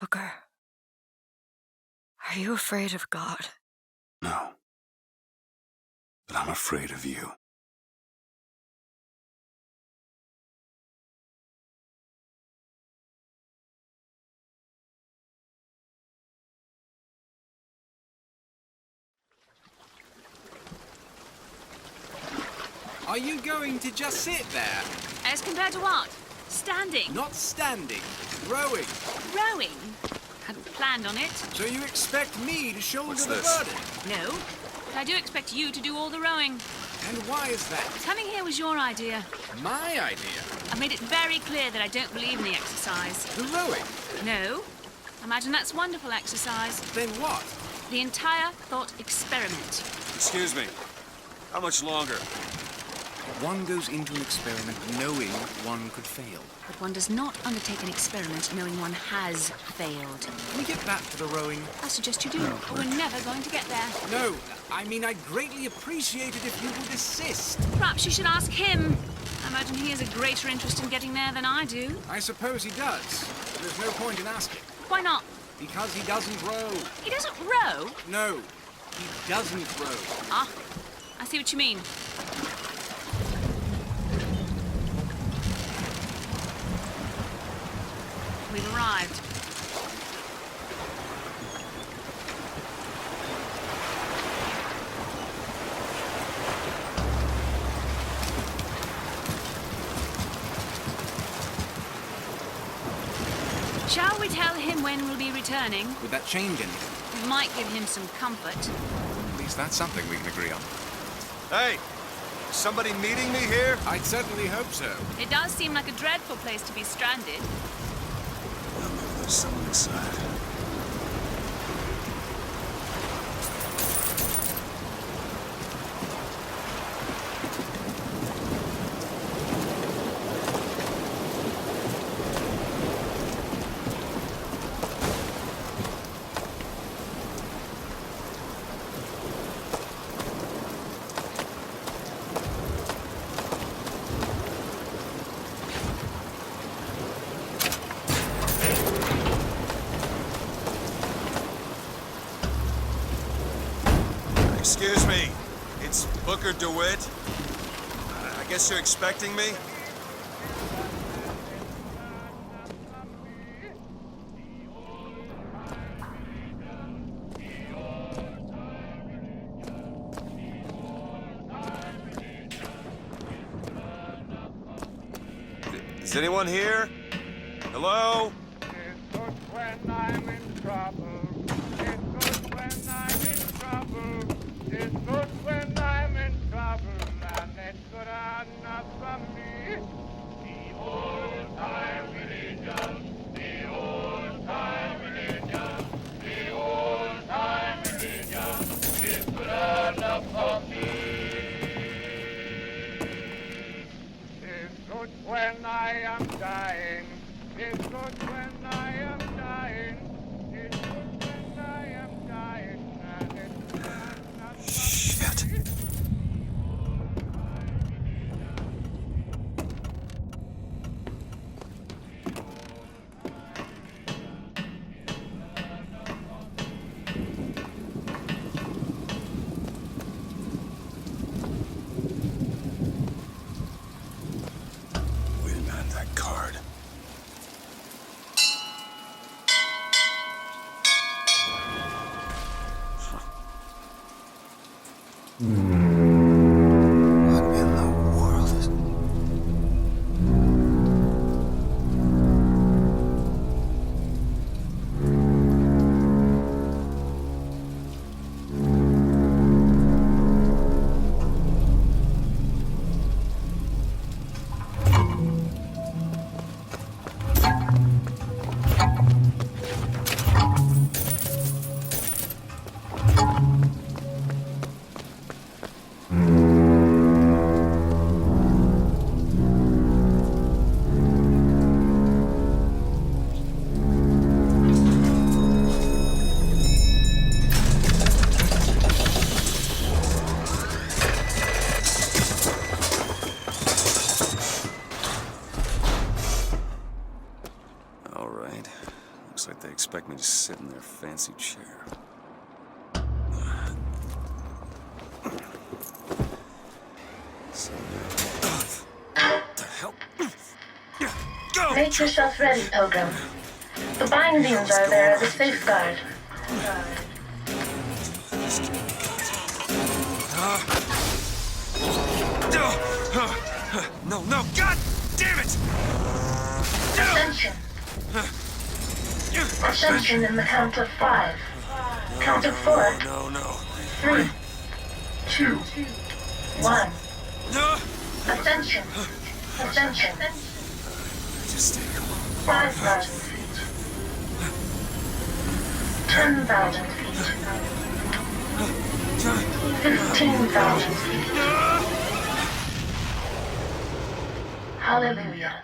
Booker, are you afraid of God? No. But I'm afraid of you. Are you going to just sit there? As compared to what? Standing? Not standing. Rowing. Rowing? Hadn't planned on it. So you expect me to shoulder What's the this? burden? No. But I do expect you to do all the rowing. And why is that? Coming here was your idea. My idea? I've made it very clear that I don't believe in the exercise. The rowing? No. Imagine that's wonderful exercise. Then what? The entire thought experiment. Excuse me. How much longer? One goes into an experiment knowing one could fail. But one does not undertake an experiment knowing one has failed. Can we get back to the rowing? I suggest you do, or we're never going to get there. No, I mean I'd greatly appreciate it if you would assist. Perhaps you should ask him. I imagine he has a greater interest in getting there than I do. I suppose he does. But there's no point in asking. Why not? Because he doesn't row. He doesn't row? No, he doesn't row. Ah, I see what you mean. We've arrived. Shall we tell him when we'll be returning? Would that change anything? It might give him some comfort. At least that's something we can agree on. Hey! Somebody meeting me here? I'd certainly hope so. It does seem like a dreadful place to be stranded. Well, maybe there's someone inside. Excuse me, it's Booker DeWitt. I guess you're expecting me? Is anyone here? Hello? It's good when I'm in trouble. It's good when I'm in trouble. It's good when I'm in trouble, and it's good enough for me. The old-time religion, the old-time religion, the old-time religion is good enough for me. It's good when I am dying. It's good when I am dying. It's good when I am dying, and it's good enough for Shit. me. Wait a minute, that card. What in the world is... expect me to sit in their fancy chair. So, what the hell? Go! Make yourself ready, Pilgrim. The bindings are there as a safeguard. No, God damn it! Ascension. Ascension in the count of 5. Count of 4. No. 3, 2, 1. No! Ascension. Ascension. Just stay calm. 5,000 feet. 10,000 feet. 15,000 feet. Hallelujah.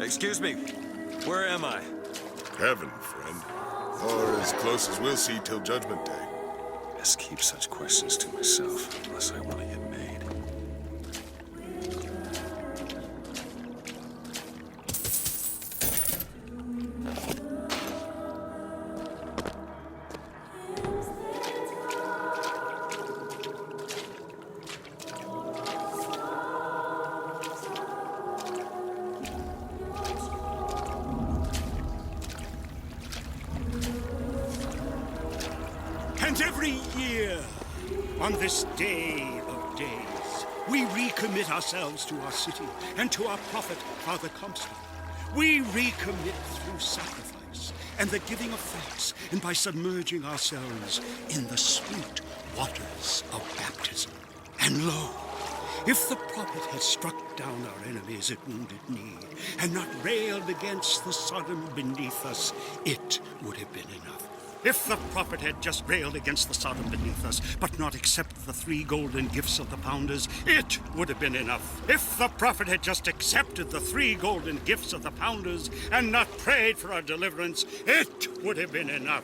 Excuse me, where am I? Heaven, friend. Or as close as we'll see till Judgment Day. Best keep such questions to myself, unless I want to get made. And every year, on this day of days, we recommit ourselves to our city and to our prophet, Father Comstock. We recommit through sacrifice and the giving of thanks, and by submerging ourselves in the sweet waters of baptism. And lo, if the prophet had struck down our enemies at wounded knee and not railed against the Sodom beneath us, it would have been enough. If the prophet had just railed against the Sodom beneath us, but not accepted the 3 golden gifts of the pounders, it would have been enough. If the prophet had just accepted the 3 golden gifts of the pounders and not prayed for our deliverance, it would have been enough.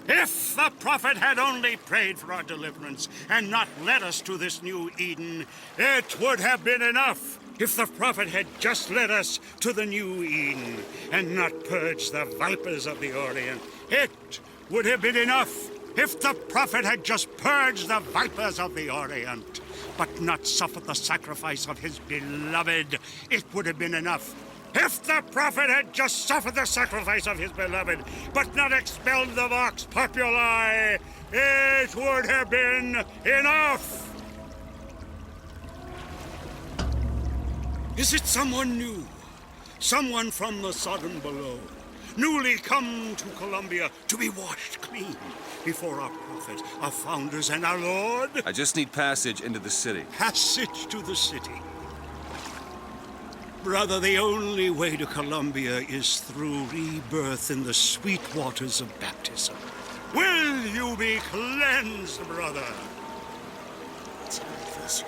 If the prophet had only prayed for our deliverance and not led us to this new Eden, it would have been enough. If the prophet had just led us to the new Eden and not purged the vipers of the Orient, It would have been enough if the prophet had just purged the vipers of the Orient, but not suffered the sacrifice of his beloved. It would have been enough if the prophet had just suffered the sacrifice of his beloved, but not expelled the Vox Populi. It would have been enough. Is it someone new? Someone from the Sodom below, newly come to Columbia to be washed clean before our prophet, our founders, and our Lord? I just need passage into the city. Passage to the city. Brother, the only way to Columbia is through rebirth in the sweet waters of baptism. Will you be cleansed, brother?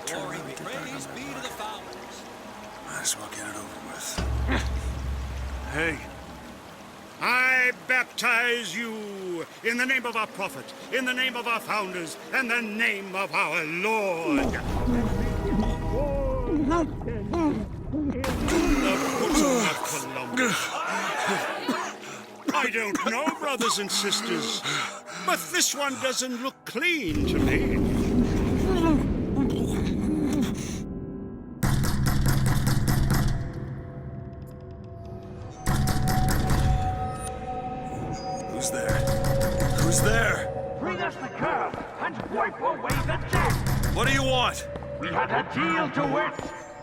Glory be praise be to the founders. Might as well get it over with. Hey. I baptize you in the name of our prophet, in the name of our founders, and the name of our Lord. The bosom of Columbia. I don't know, brothers and sisters, but this one doesn't look clean to me. Who's there? Who's there? Bring us the curb and wipe away the debt. What do you want? We had a deal to wit.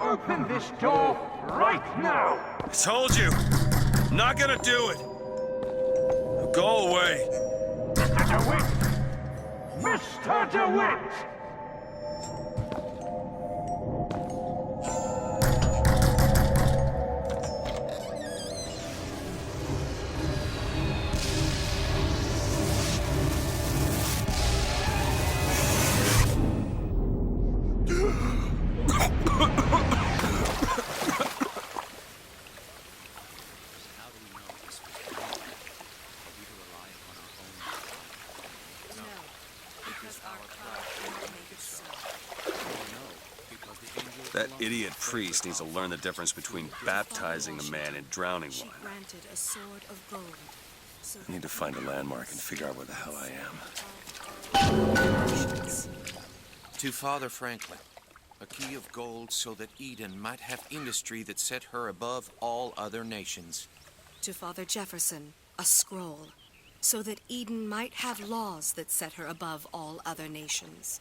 Open this door right now. I told you. I'm not gonna do it. Go away. Mr. DeWitt! Mr. DeWitt! That idiot priest needs to learn the difference between baptizing a man and drowning one. Granted a sword of gold. So I need to find a landmark and figure out where the hell I am. To Father Franklin, a key of gold so that Eden might have industry that set her above all other nations. To Father Jefferson, a scroll, so that Eden might have laws that set her above all other nations.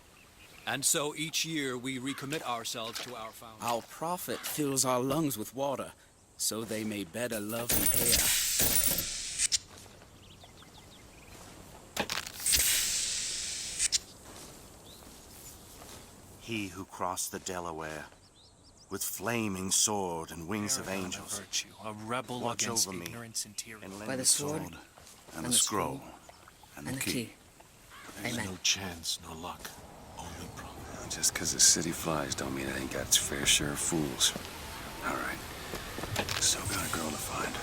And so each year we recommit ourselves to our founder. Our prophet fills our lungs with water, so they may better love the air. He who crossed the Delaware, with flaming sword and wings of angels, Virtue, a rebel watch against over me, ignorance and tyranny. and lend By the me sword, and the scroll, and the key. Amen. No chance, no luck, only promise. Just because the city flies don't mean it ain't got its fair share of fools. All right. Still got a girl to find.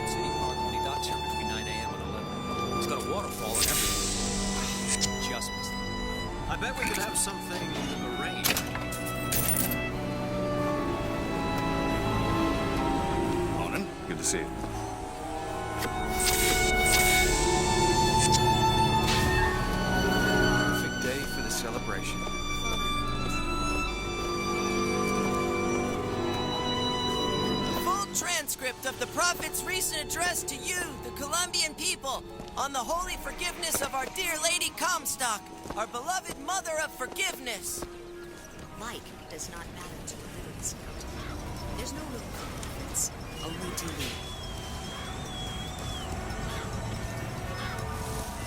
City Park only docks here between 9 a.m. and 11. It's got a waterfall and everything. Just missed it. I bet we could have something arranged. Morning. Good to see you. Perfect day for the celebration. Full transcript of the Prophet's recent address to you, the Colombian people, on the holy forgiveness of our dear Lady Comstock, our beloved Mother of Forgiveness. Like does not matter to a living scout. There's no room for prophets, only to live.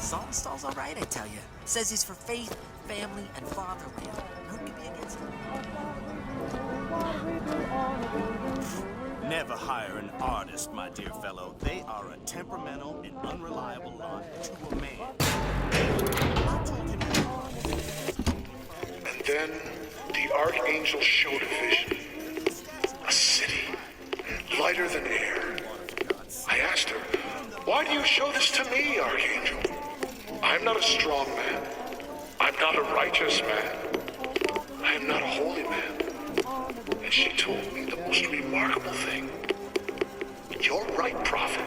Saltonstall's all right, I tell you. Says he's for faith, family, and fatherland. Who could be against him? Never hire an artist, my dear fellow. They are are a temperamental and unreliable lot to a man. I told him And then the Archangel showed a vision. A city, lighter than air. I asked her, "Why do you show this to me, Archangel? I'm not a strong man. I'm not a righteous man. I am not a holy man." And she told me the most remarkable thing. "You're right, prophet.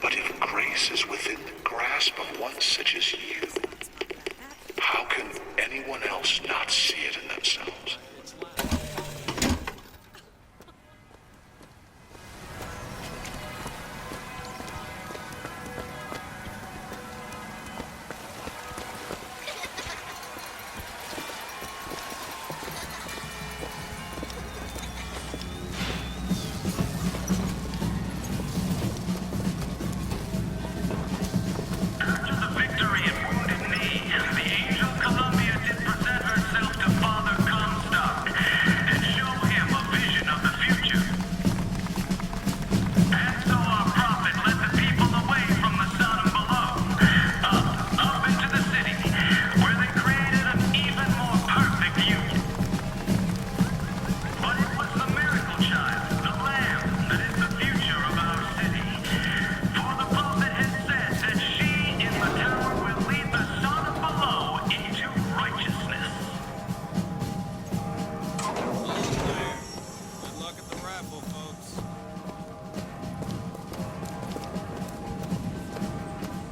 But if grace is within the grasp of one such as you, how can anyone else not see it in themselves?"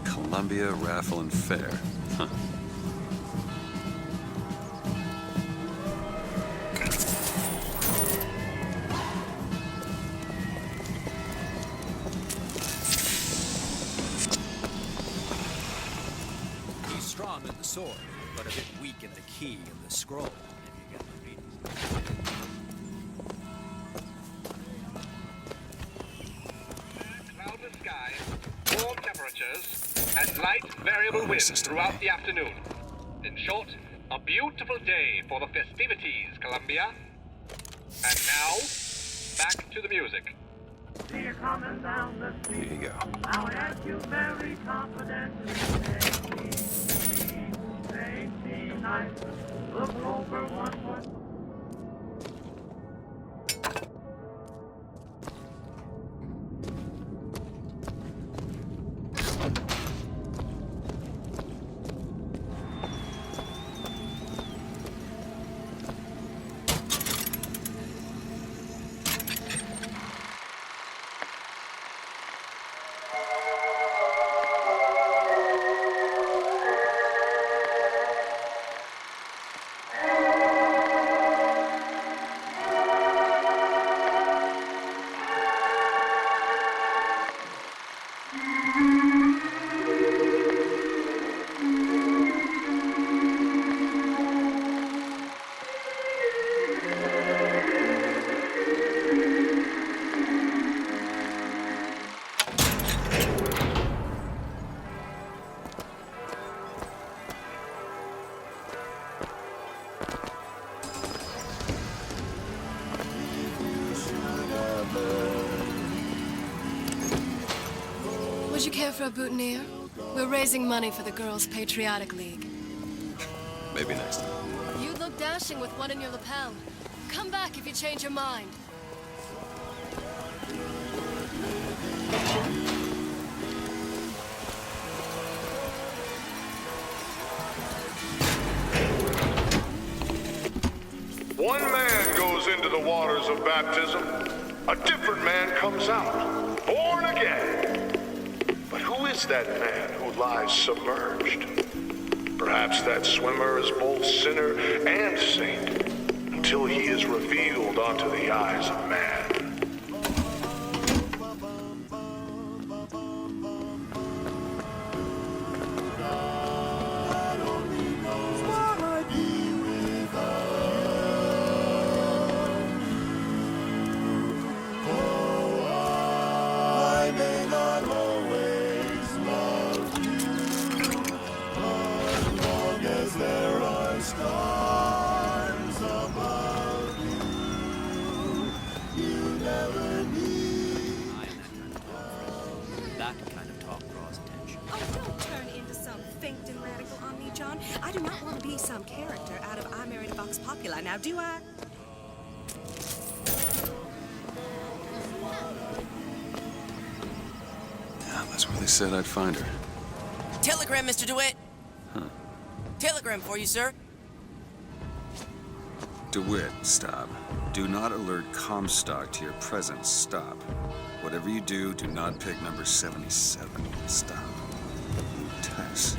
Columbia Raffle and Fair. Huh. He's strong with the sword, but a bit weak in the key and the scroll, if you get my reading. Cloudless skies, warm temperatures, and light variable winds throughout the afternoon. In short, a beautiful day for the festivities, Columbia. And now, back to the music. Here you go. I'll ask you very confidently. Say nice. Look over one foot. Would you care for a boutonniere? We're raising money for the Girls' Patriotic League. Maybe next time. You look dashing with one in your lapel. Come back if you change your mind. One man goes into the waters of baptism. A different man comes out, born again. But who is that man who lies submerged? Perhaps that swimmer is both sinner and saint, until he is revealed onto the eyes of man. Stars above you, you I do not want to be some character out of I Married a Vox Populi, now do I? Yeah, that's where they said I'd find her. Telegram, Mr. DeWitt. Huh. Telegram for you, sir. DeWitt, stop. Do not alert Comstock to your presence. Stop. Whatever you do, do not pick number 77. Stop. Tess.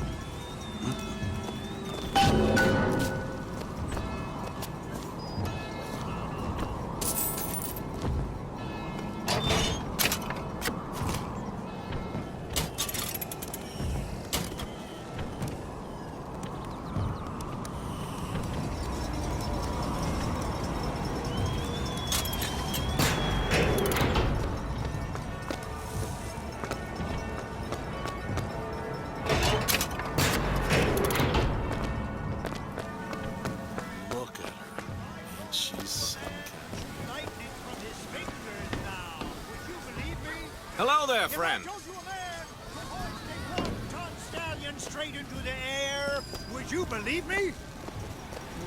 Hello there, friend. Stallion straight into the air. Would you believe me?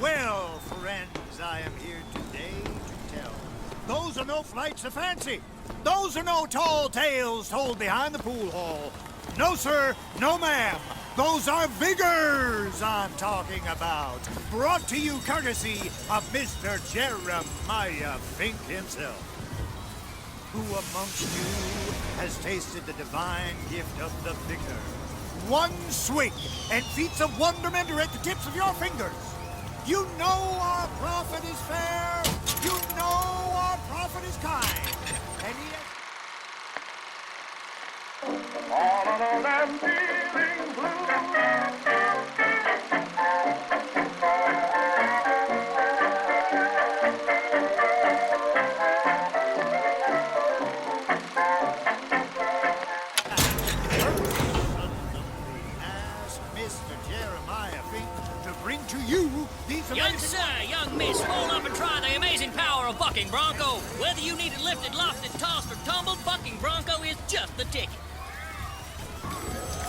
Well, friends, I am here today to tell. Those are no flights of fancy. Those are no tall tales told behind the pool hall. No, sir. No, ma'am. Those are vigors I'm talking about. Brought to you courtesy of Mr. Jeremiah Fink himself. Who amongst you has tasted the divine gift of the vigor? One swig, and feats of wonderment are at the tips of your fingers. You know our prophet is fair. You know our prophet is kind. And he has... All alone I'm feeling blue. to you these Young sir, young miss, roll up and try the amazing power of Bucking Bronco. Whether you need it lifted, lofted, tossed, or tumbled, Bucking Bronco is just the ticket.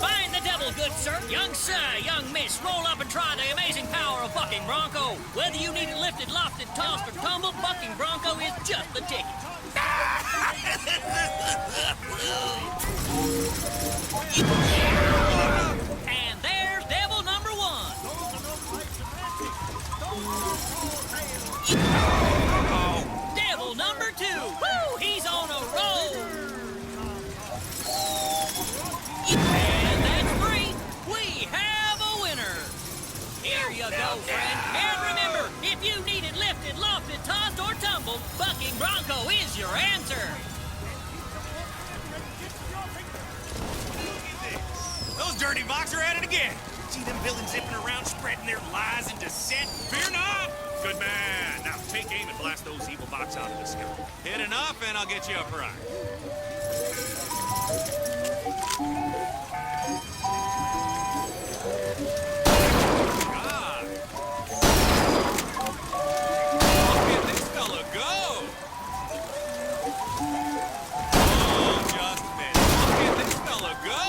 Find the devil, good sir. Young sir, young miss, roll up and try the amazing power of Bucking Bronco. Whether you need it lifted, lofted, tossed, or tumbled, Bucking Bronco is just the ticket. And there's devil number one. Devil number two. Woo, he's on a roll. And that's three. We have a winner. Here you go, friend. And remember, if you need it lifted, lofted, tossed, or tumbled, Bucking Bronco is your answer. Those dirty Vox are at it again. See them villains zipping around, spreading their lies and dissent? Fear not! Good man. Now take aim and blast those evil Vox out of the sky. Hit enough and I'll get you a prize. God! Look at this fella go! Oh, just a minute. Look at this fella go!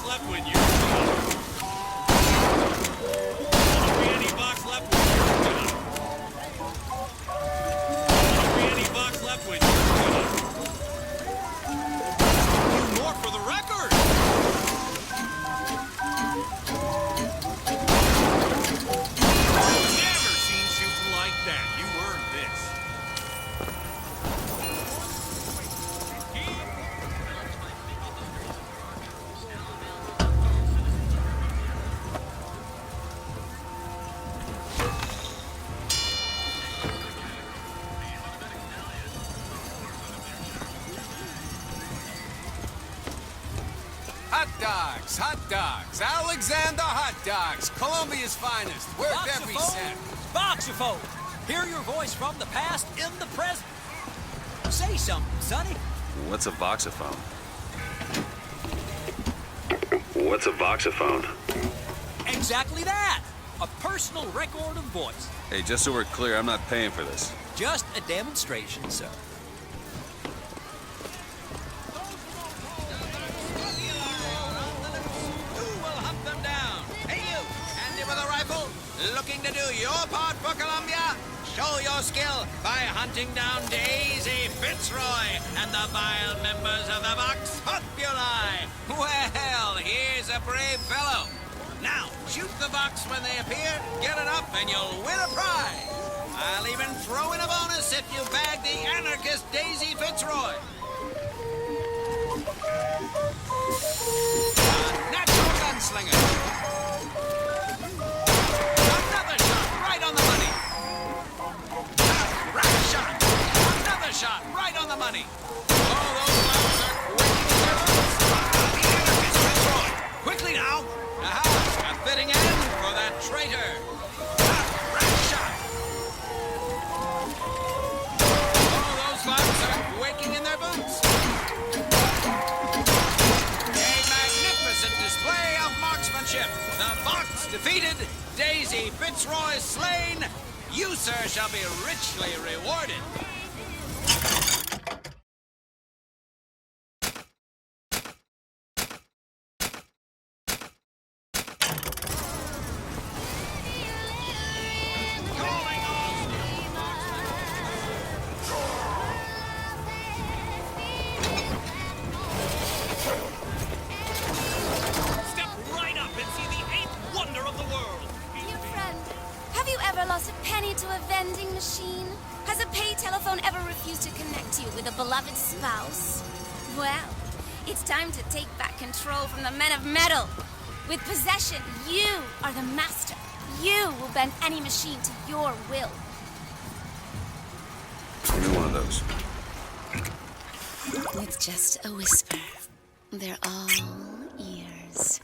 Left when you're done. Fanny box left when you're done. Fanny box left when you're done. Do more for the record. Never seen shooting like that. You earned this. Hot dogs, Alexander Hot Dogs, Columbia's finest, worth every cent. Voxophone, hear your voice from the past in the present. Say something, Sonny. What's a voxophone? What's a voxophone? Exactly that. A personal record of voice. Hey, just so we're clear, I'm not paying for this. Just a demonstration, sir. Looking to do your part for Columbia? Show your skill by hunting down Daisy Fitzroy and the vile members of the Vox Populi. Well, here's a brave fellow. Now, shoot the Vox when they appear, get it up, and you'll win a prize. I'll even throw in a bonus if you bag the anarchist Daisy Fitzroy. A natural gunslinger. Another shot right on the money. A rat shot. Another shot right on the money. Oh, those Vox are quick in their boots. The anarchist Fitzroy. Quickly now. Aha, a fitting end for that traitor. Rat shot. Oh, those Vox are quaking in their boots. A magnificent display of marksmanship. The Vox defeated, Daisy Fitzroy slain. You, sir, shall be richly rewarded. Has a pay telephone ever refused to connect you with a beloved spouse? Well, it's time to take back control from the men of metal. With possession, you are the master. You will bend any machine to your will. Give me one of those. With just a whisper, they're all ears.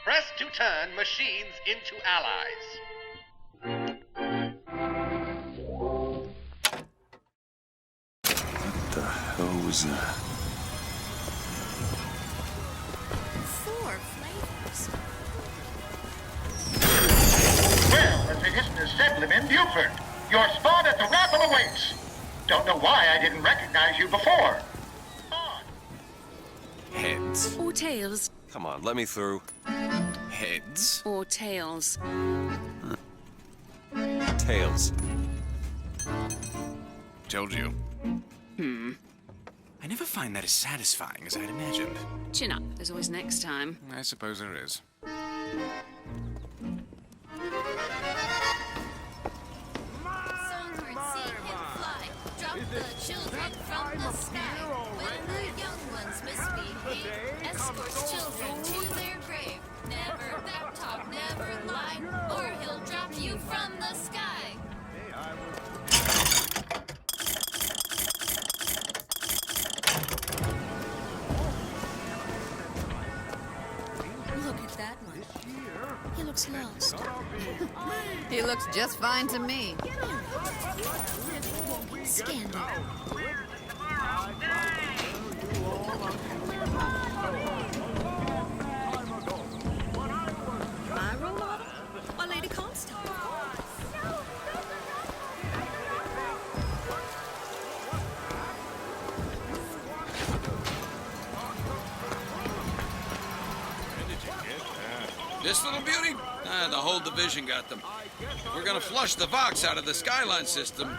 Press to turn machines into allies. What the hell was that? 4 flavors. Well, as it isn't Assemblyman Buford, your spot at the raffle awaits. Don't know why I didn't recognize you before. Heads. Or tails. Come on, let me through. Heads. Or tails. Tails. Told you. I never find that as satisfying as I'd imagined. Chin up. There's always next time. I suppose there is. Songbirds see him fly. Drop the children from the sky. When the young ones misbehave, escorts children to their grave. Never back talk, never lie, or he'll drop you from the sky. Look at that one. He looks lost. He looks just fine to me. Scandal. My role model? Or Lady Comstock? This little beauty? The whole division got them. We're gonna flush the Vox out of the Skyline system.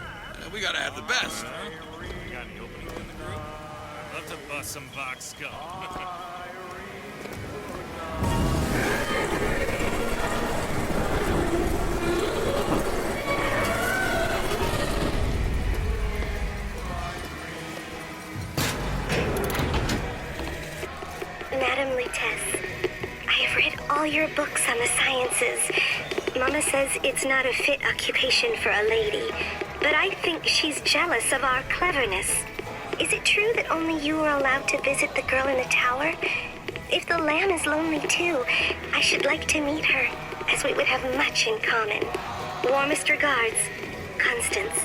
We gotta have the best. You got any openings in the group? Love to bust some Vox scum. Madam Lutece, I have read all your books on the sciences. Mama says it's not a fit occupation for a lady, but I think she's jealous of our cleverness. Is it true that only you are allowed to visit the girl in the tower? If the lamb is lonely too, I should like to meet her, as we would have much in common. Warmest regards, Constance.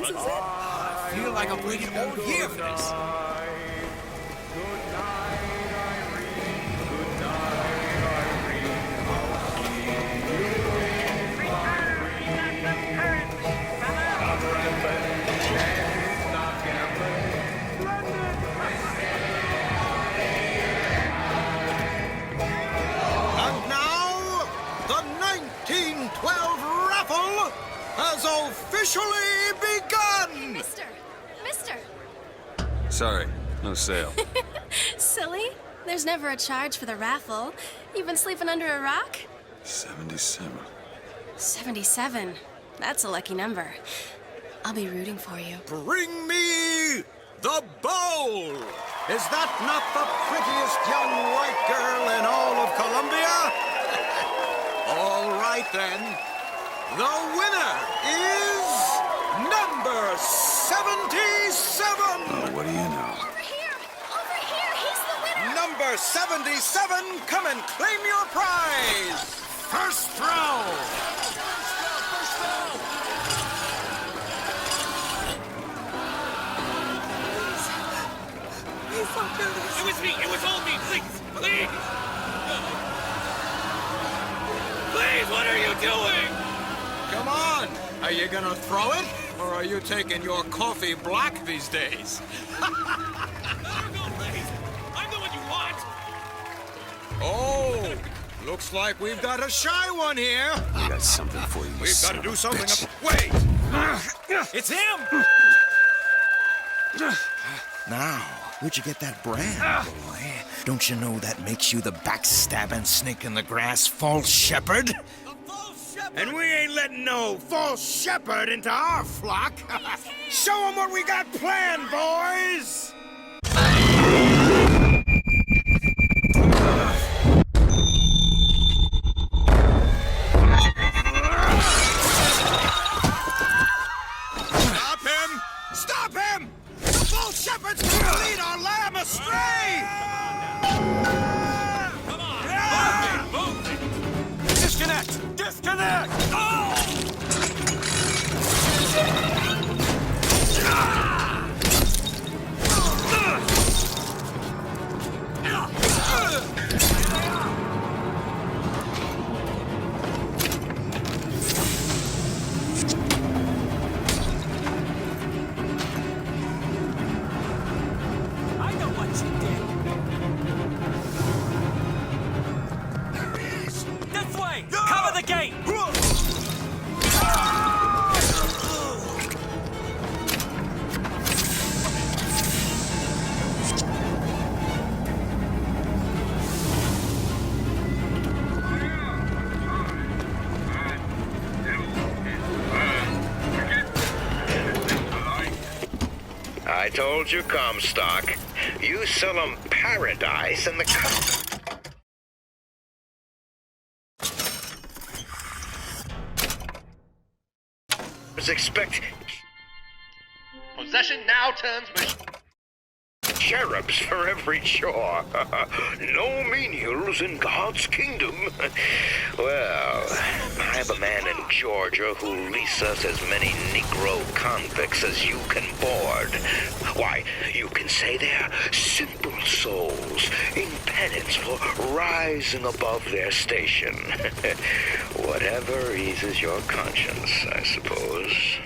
This is it. I feel like I've waited all year for this. And now, the 1912 raffle has officially begun! Mister! Sorry, no sale. Silly. There's never a charge for the raffle. You've been sleeping under a rock? 77. 77. That's a lucky number. I'll be rooting for you. Bring me the bowl! Is that not the prettiest young white girl in all of Columbia? All right, then. The winner is number 77! Oh, what do you know? Number 77, come and claim your prize! First throw! It was me! It was all me! Please! Please! Please, what are you doing? Come on! Are you gonna throw it? Or are you taking your coffee black these days? No, please! I'm the one you want! Oh! Looks like we've got a shy one here. I got something for you. We've got to do something. Wait! It's him! Now, where'd you get that brand, boy? Don't you know that makes you the backstabbing snake in the grass false shepherd? And we ain't letting no false shepherd into our flock. Show them what we got planned, boys! Stop him! Stop him! The false shepherd's gonna lead our lamb astray! Come on! Move it! Disconnect! Disconnect! I know what you did. There he is! This way! Cover the gate! I told you, Comstock. You sell 'em paradise and the expect Possession now turns cherubs for every chore. No menials in God's kingdom. Well, I'm a man in Georgia who'll lease us as many Negro convicts as you can board. Why, you can say they're simple souls in penance for rising above their station. Whatever eases your conscience, I suppose.